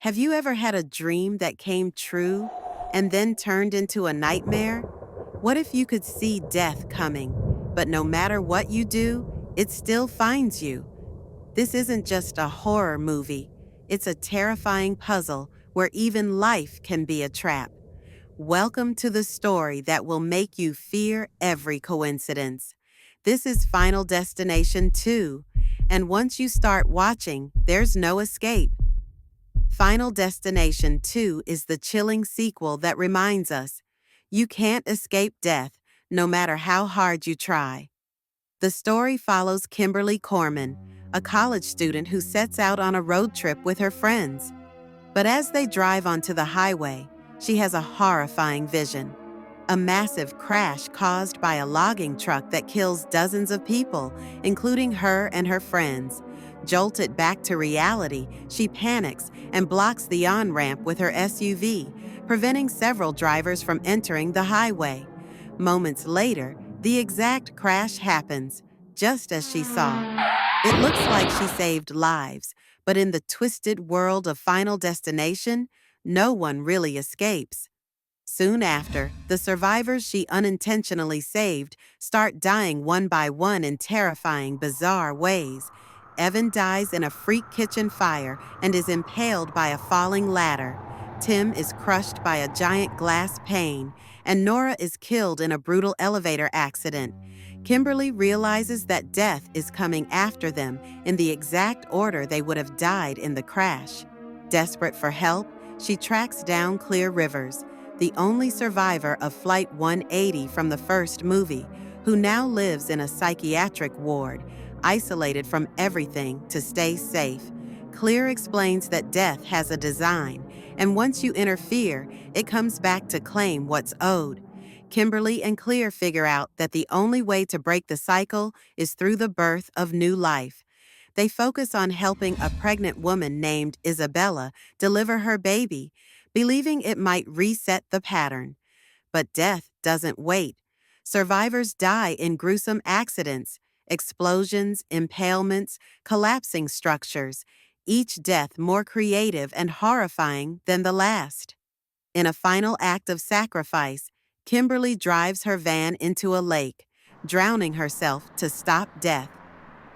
Have you ever had a dream that came true and then turned into a nightmare? What if you could see death coming, but no matter what you do, it still finds you? This isn't just a horror movie, it's a terrifying puzzle where even life can be a trap. Welcome to the story that will make you fear every coincidence. This is Final Destination 2, and once you start watching, there's no escape. Final Destination 2 is the chilling sequel that reminds us you can't escape death, no matter how hard you try. The story follows Kimberly Corman, a college student who sets out on a road trip with her friends. But as they drive onto the highway, she has a horrifying vision. A massive crash caused by a logging truck that kills dozens of people, including her and her friends. Jolted back to reality, she panics and blocks the on-ramp with her SUV, preventing several drivers from entering the highway. Moments later, the exact crash happens, just as she saw. It looks like she saved lives, but in the twisted world of Final Destination, no one really escapes. Soon after, the survivors she unintentionally saved start dying one by one in terrifying, bizarre ways. Evan dies in a freak kitchen fire and is impaled by a falling ladder. Tim is crushed by a giant glass pane, and Nora is killed in a brutal elevator accident. Kimberly realizes that death is coming after them in the exact order they would have died in the crash. Desperate for help, she tracks down Clear Rivers, the only survivor of Flight 180 from the first movie, who now lives in a psychiatric ward, isolated from everything to stay safe. Clear explains that death has a design, and once you interfere, it comes back to claim what's owed. Kimberly and Clear figure out that the only way to break the cycle is through the birth of new life. They focus on helping a pregnant woman named Isabella deliver her baby, believing it might reset the pattern. But death doesn't wait. Survivors die in gruesome accidents, explosions, impalements, collapsing structures, each death more creative and horrifying than the last. In a final act of sacrifice, Kimberly drives her van into a lake, drowning herself to stop death.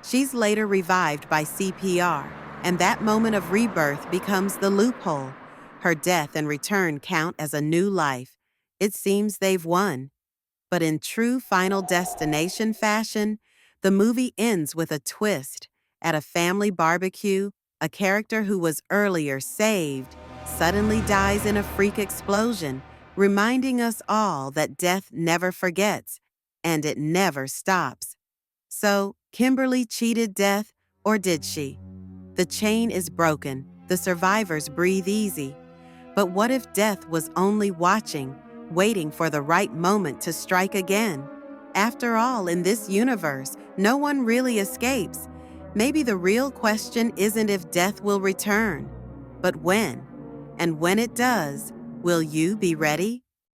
She's later revived by CPR, and that moment of rebirth becomes the loophole. Her death and return count as a new life. It seems they've won. But in true Final Destination fashion, the movie ends with a twist. At a family barbecue, a character who was earlier saved suddenly dies in a freak explosion, reminding us all that death never forgets, and it never stops. So, Kimberly cheated death, or did she? The chain is broken, the survivors breathe easy. But what if death was only watching, waiting for the right moment to strike again? After all, in this universe, no one really escapes. Maybe the real question isn't if death will return, but when. And when it does, will you be ready?